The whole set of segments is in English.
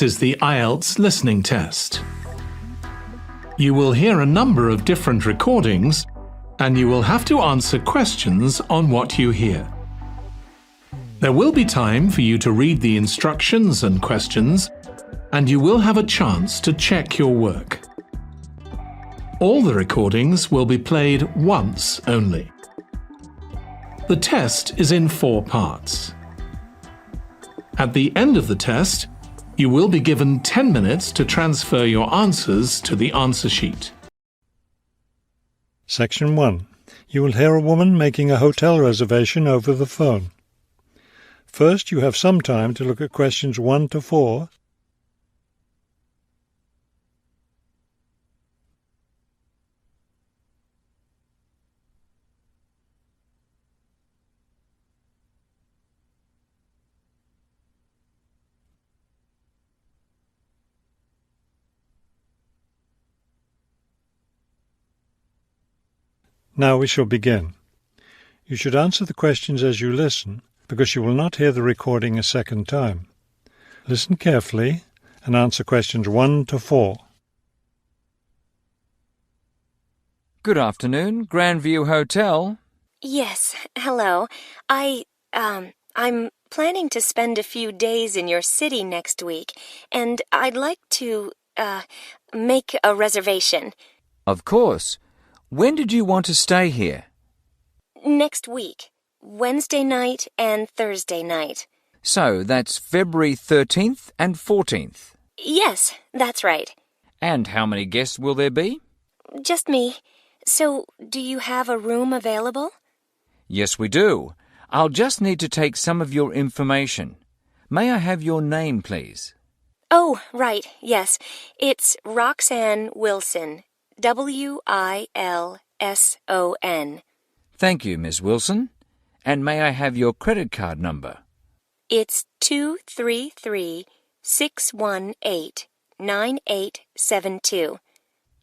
This is the IELTS listening test. You will hear a number of different recordings and you will have to answer questions on what you hear. There will be time for you to read the instructions and questions, and you will have a chance to check your work. All the recordings will be played once only. The test is in 4 parts. At the end of the test, you will be given 10 minutes to transfer your answers to the answer sheet. Section 1. You will hear a woman making a hotel reservation over the phone. First, you have some time to look at questions 1 to 4. Now we shall begin. You should answer the questions as you listen, because you will not hear the recording a second time. Listen carefully and answer questions 1 to 4. Good afternoon, Grandview Hotel. Yes, hello. I'm planning to spend a few days in your city next week, and I'd like to, make a reservation. Of course. When did you want to stay here? Next week, Wednesday night and Thursday night. So that's February 13th and 14th. Yes, that's right. And how many guests will there be? Just me. So, do you have a room available? Yes, we do. I'll just need to take some of your information. May I have your name, please? Oh, right, yes. It's Roxanne Wilson. Wilson. Thank you, Miss Wilson. And may I have your credit card number? It's 233-618-9872.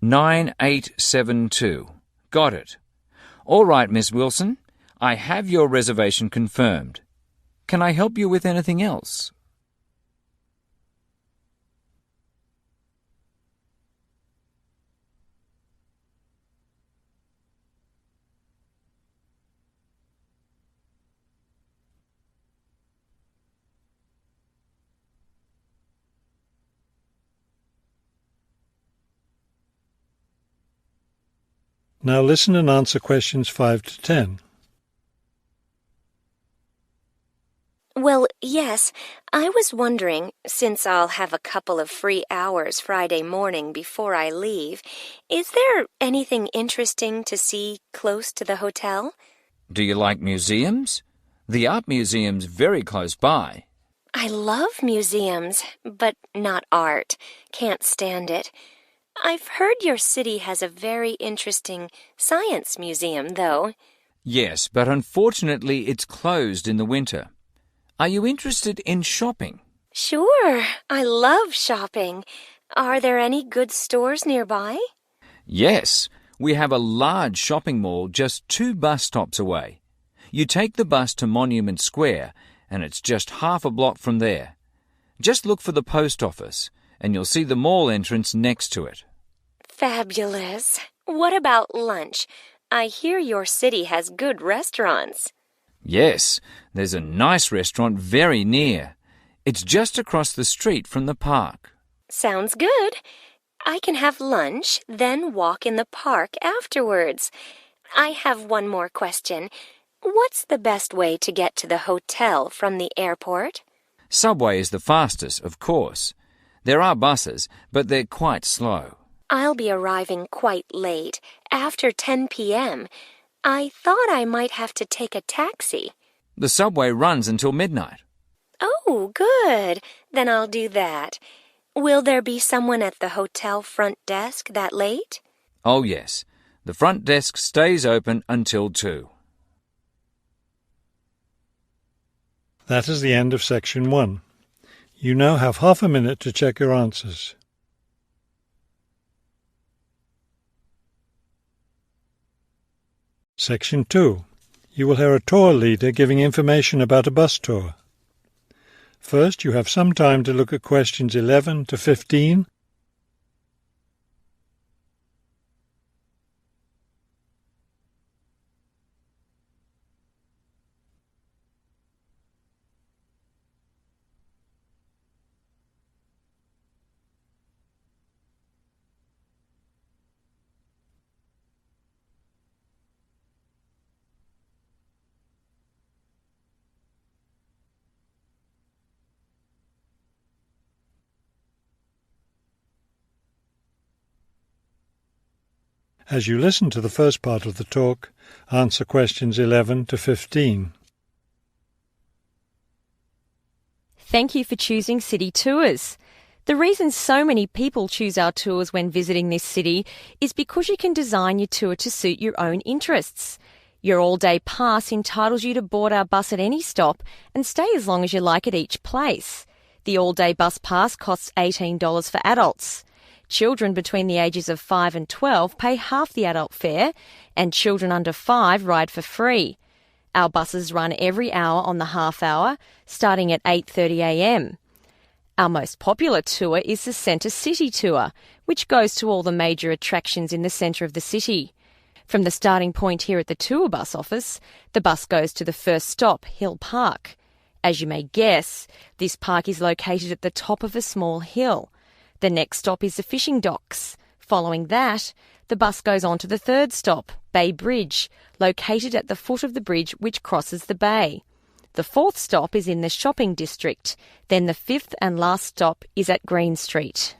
9872. Got it. All right, Miss Wilson. I have your reservation confirmed. Can I help you with anything else? Now listen and answer questions 5 to 10. Well, yes, I was wondering, since I'll have a couple of free hours Friday morning before I leave, is there anything interesting to see close to the hotel? Do you like museums? The art museum's very close by. I love museums, but not art. Can't stand it. I've heard your city has a very interesting science museum, though. Yes, but unfortunately it's closed in the winter. Are you interested in shopping? Sure, I love shopping. Are there any good stores nearby? Yes, we have a large shopping mall just 2 bus stops away. You take the bus to Monument Square, and it's just half a block from there. Just look for the post office, and you'll see the mall entrance next to it. Fabulous. What about lunch? I hear your city has good restaurants. Yes, there's a nice restaurant very near. It's just across the street from the park. Sounds good. I can have lunch, then walk in the park afterwards. I have one more question. What's the best way to get to the hotel from the airport? Subway is the fastest, of course. There are buses, but they're quite slow. I'll be arriving quite late, after 10 p.m. I thought I might have to take a taxi. The subway runs until midnight. Oh, good. Then I'll do that. Will there be someone at the hotel front desk that late? Oh, yes. The front desk stays open until 2. That is the end of section 1. You now have half a minute to check your answers. Section 2. You will hear a tour leader giving information about a bus tour. First, you have some time to look at questions 11 to 15. As you listen to the first part of the talk, answer questions 11 to 15. Thank you for choosing City Tours. The reason so many people choose our tours when visiting this city is because you can design your tour to suit your own interests. Your all-day pass entitles you to board our bus at any stop and stay as long as you like at each place. The all-day bus pass costs $18 for adults. Children between the ages of 5 and 12 pay half the adult fare, and children under 5 ride for free. Our buses run every hour on the half hour, starting at 8:30 a.m. Our most popular tour is the Centre City Tour, which goes to all the major attractions in the centre of the city. From the starting point here at the tour bus office, the bus goes to the first stop, Hill Park. As you may guess, this park is located at the top of a small hill. The next stop is the fishing docks. Following that, the bus goes on to the third stop, Bay Bridge, located at the foot of the bridge which crosses the bay. The fourth stop is in the shopping district. Then the fifth and last stop is at Green Street.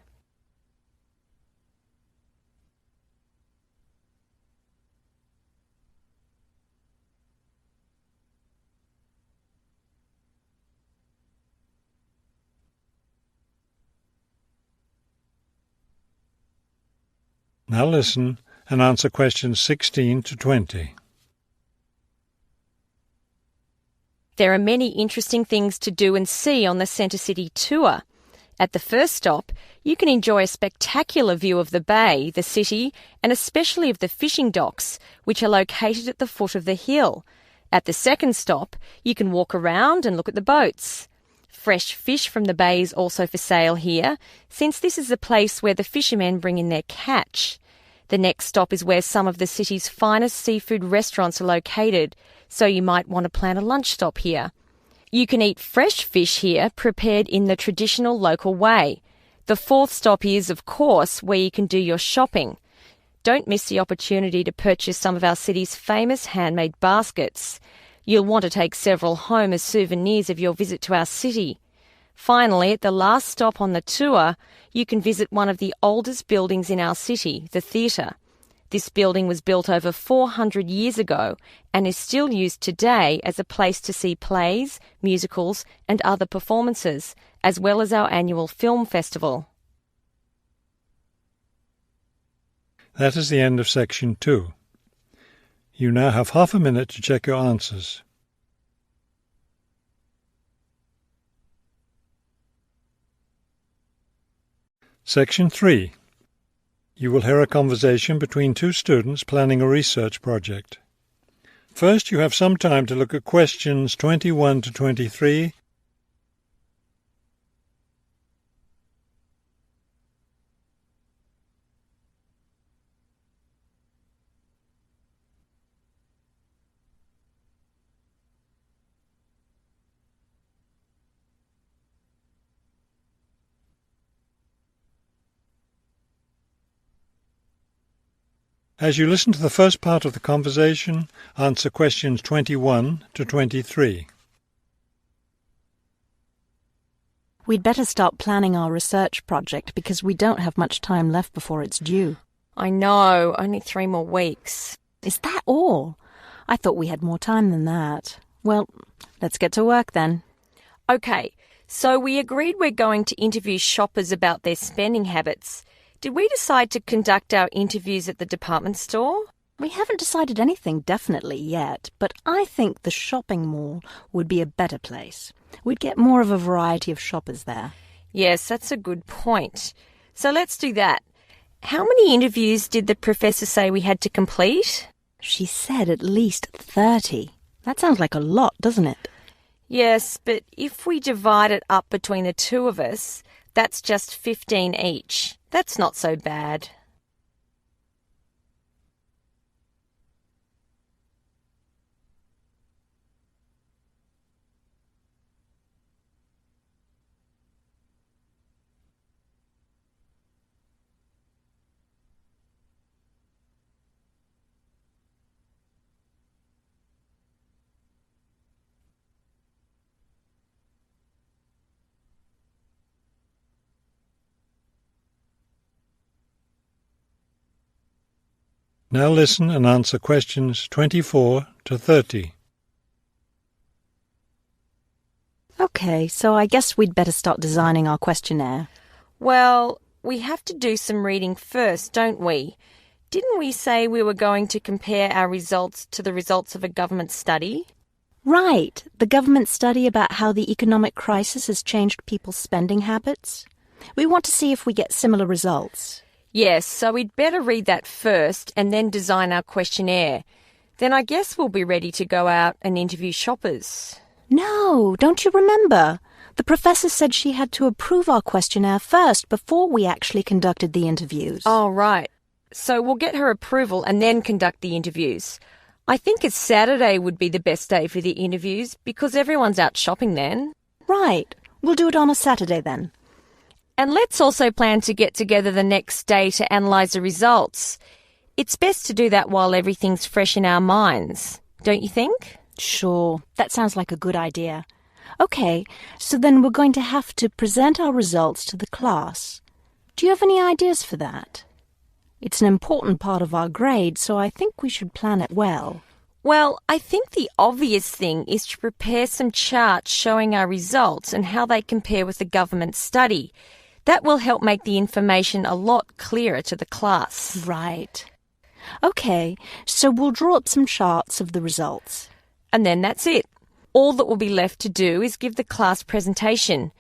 Now listen and answer questions 16 to 20. There are many interesting things to do and see on the Centre City tour. At the first stop, you can enjoy a spectacular view of the bay, the city, and especially of the fishing docks, which are located at the foot of the hill. At the second stop, you can walk around and look at the boats. Fresh fish from the bay is also for sale here, since this is the place where the fishermen bring in their catch. The next stop is where some of the city's finest seafood restaurants are located, so you might want to plan a lunch stop here. You can eat fresh fish here, prepared in the traditional local way. The fourth stop is, of course, where you can do your shopping. Don't miss the opportunity to purchase some of our city's famous handmade baskets. You'll want to take several home as souvenirs of your visit to our city. Finally, at the last stop on the tour, you can visit one of the oldest buildings in our city, the theatre. This building was built over 400 years ago and is still used today as a place to see plays, musicals and other performances, as well as our annual film festival. That is the end of section 2. You now have half a minute to check your answers. Section 3. You will hear a conversation between two students planning a research project. First, you have some time to look at questions 21 to 23. As you listen to the first part of the conversation, answer questions 21 to 23. We'd better start planning our research project because we don't have much time left before it's due. I know, only 3 more weeks. Is that all? I thought we had more time than that. Well, let's get to work then. Okay, so we agreed we're going to interview shoppers about their spending habits. Did we decide to conduct our interviews at the department store? We haven't decided anything definitely yet, but I think the shopping mall would be a better place. We'd get more of a variety of shoppers there. Yes, that's a good point. So let's do that. How many interviews did the professor say we had to complete? She said at least 30. That sounds like a lot, doesn't it? Yes, but if we divide it up between the two of us, that's just 15 each. That's not so bad. Now listen and answer questions 24 to 30. OK, so I guess we'd better start designing our questionnaire. Well, we have to do some reading first, don't we? Didn't we say we were going to compare our results to the results of a government study? Right, the government study about how the economic crisis has changed people's spending habits. We want to see if we get similar results. Yes, so we'd better read that first and then design our questionnaire. Then I guess we'll be ready to go out and interview shoppers. No, don't you remember? The professor said she had to approve our questionnaire first before we actually conducted the interviews. Oh, right. So we'll get her approval and then conduct the interviews. I think a Saturday would be the best day for the interviews because everyone's out shopping then. Right. We'll do it on a Saturday then. And let's also plan to get together the next day to analyse the results. It's best to do that while everything's fresh in our minds, don't you think? Sure, that sounds like a good idea. OK, so then we're going to have to present our results to the class. Do you have any ideas for that? It's an important part of our grade, so I think we should plan it well. Well, I think the obvious thing is to prepare some charts showing our results and how they compare with the government study. That will help make the information a lot clearer to the class. Right. OK, so we'll draw up some charts of the results. And then that's it. All that will be left to do is give the class presentation.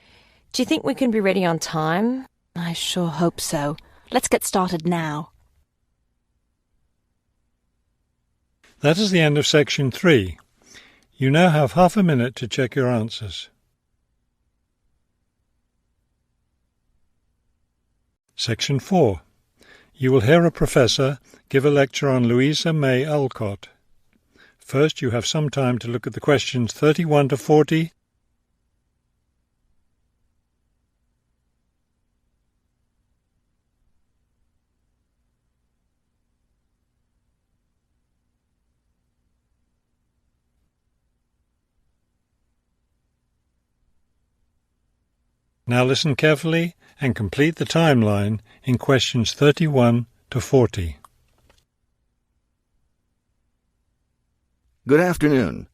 Do you think we can be ready on time? I sure hope so. Let's get started now. That is the end of section 3. You now have half a minute to check your answers. Section 4. You will hear a professor give a lecture on Louisa May Alcott. First, you have some time to look at the questions 31 to 40. Now listen carefully and complete the timeline in questions 31 to 40. Good afternoon.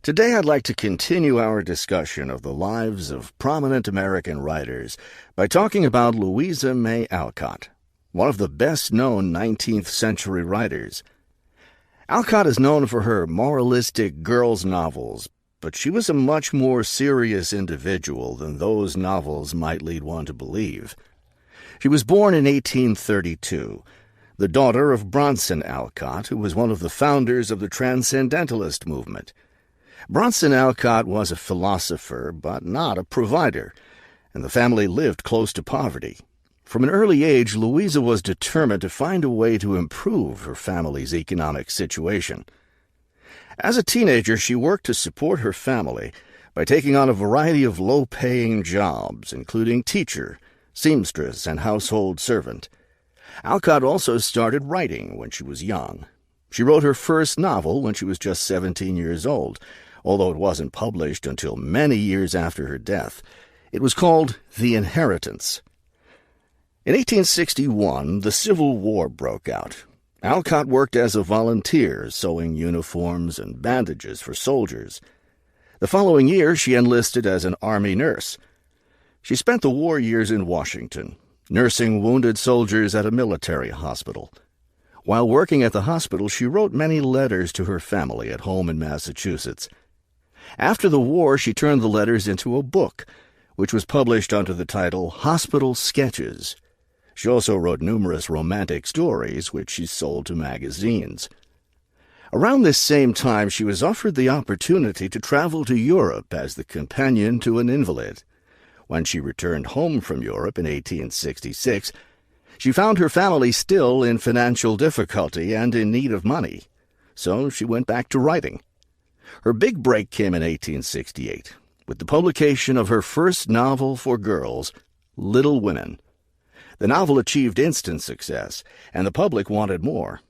Today I'd like to continue our discussion of the lives of prominent American writers by talking about Louisa May Alcott, one of the best-known 19th century writers. Alcott is known for her moralistic girls' novels, but she was a much more serious individual than those novels might lead one to believe. She was born in 1832, the daughter of Bronson Alcott, who was one of the founders of the Transcendentalist movement. Bronson Alcott was a philosopher, but not a provider, and the family lived close to poverty. From an early age, Louisa was determined to find a way to improve her family's economic situation. As a teenager, she worked to support her family by taking on a variety of low-paying jobs, including teacher, seamstress, and household servant. Alcott also started writing when she was young. She wrote her first novel when she was just 17 years old, although it wasn't published until many years after her death. It was called The Inheritance. In 1861, the Civil War broke out. Alcott worked as a volunteer, sewing uniforms and bandages for soldiers. The following year, she enlisted as an Army nurse. She spent the war years in Washington, nursing wounded soldiers at a military hospital. While working at the hospital, she wrote many letters to her family at home in Massachusetts. After the war, she turned the letters into a book, which was published under the title Hospital Sketches. She also wrote numerous romantic stories, which she sold to magazines. Around this same time, she was offered the opportunity to travel to Europe as the companion to an invalid. When she returned home from Europe in 1866, she found her family still in financial difficulty and in need of money, so she went back to writing. Her big break came in 1868, with the publication of her first novel for girls, Little Women. The novel achieved instant success, and the public wanted more.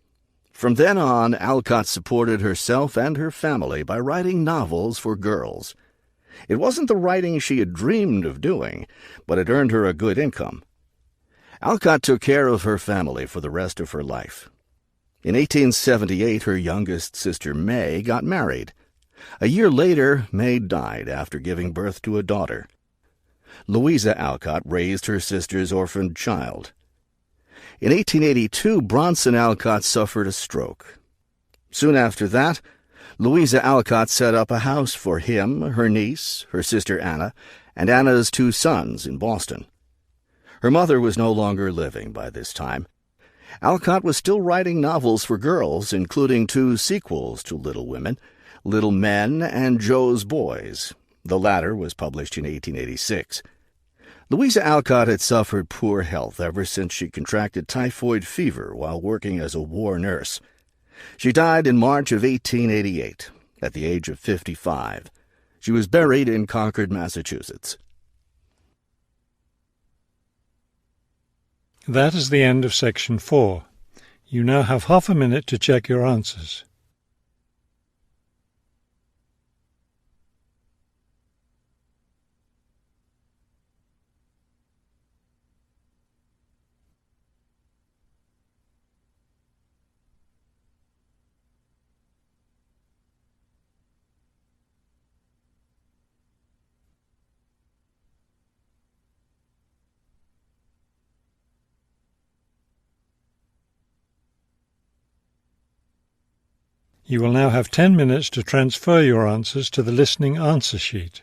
From then on, Alcott supported herself and her family by writing novels for girls. It wasn't the writing she had dreamed of doing, but it earned her a good income. Alcott took care of her family for the rest of her life. In 1878, her youngest sister May got married. A year later, May died after giving birth to a daughter. Louisa Alcott raised her sister's orphaned child. In 1882, Bronson Alcott suffered a stroke. Soon after that, Louisa Alcott set up a house for him, her niece, her sister Anna, and Anna's 2 sons in Boston. Her mother was no longer living by this time. Alcott was still writing novels for girls, including 2 sequels to Little Women, Little Men and Joe's Boys. The latter was published in 1886. Louisa Alcott had suffered poor health ever since she contracted typhoid fever while working as a war nurse. She died in March of 1888, at the age of 55. She was buried in Concord, Massachusetts. That is the end of section 4. You now have half a minute to check your answers. You will now have 10 minutes to transfer your answers to the listening answer sheet.